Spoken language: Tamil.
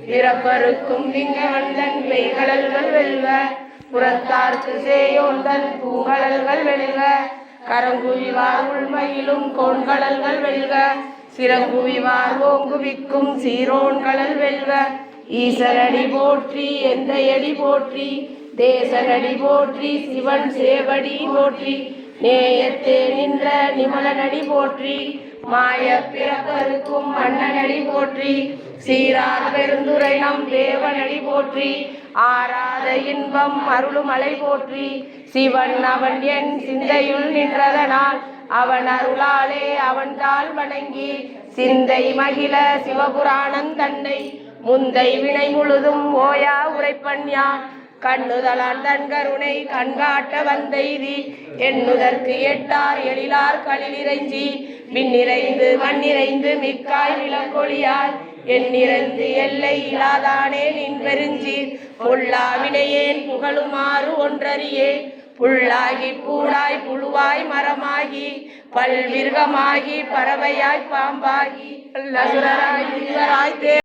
பிறப்பருக்கும் லிங்கவந்தன் பெய்கடல்கள் வெல்க புறத்தார்க்கு சேயோந்தன் பூங்கடல்கள் வெல்க கரங்குவிவார் உள்மயிலும் கோண்கடல்கள் வெல்க சிறங்குவிவார் ஓங்குவிக்கும் சீரோன்கடல் வெல்க ஈசனடி போற்றி எந்தையடி போற்றி தேசனடி போற்றி சிவன் சேவடி போற்றி நேயத்தே நின்ற நிமலனடி போற்றி மாய பிறப்பருக்கும் மன்னனடி போற்றி சீரார் பெருந்துரை நம் தேவனடி போற்றி ஆராத இன்பம் அருளுமலை போற்றி சிவன் அவன் என் சிந்தையுள் நின்றதனால் அவன் அருளாலே அவன் தாள் வணங்கி சிந்தை மகிழ சிவபுராணம் தன்னை முந்தை வினை முழுதும் ஓயா உரைப்பன் யான் கண்ணுதலான் தன் கருணை கண்காட்ட வந்தெய்தி எண்ணுதற்கு எட்டார் எழிலார் களிலிறைஞ்சி விண்ணிறைந்து மண்ணிறைந்து மிக்காய் விளக்கொழியாய் எண்ணிறந்து எல்லை இலாதானே நின் பெருஞ்சீர் பொல்லா வினையேன் புகழுமாறு ஒன்றறியே புல்லாகி பூடாய் புழுவாய் மரமாகி பல்விருகமாகி பறவையாய் பாம்பாகி அசுரராய்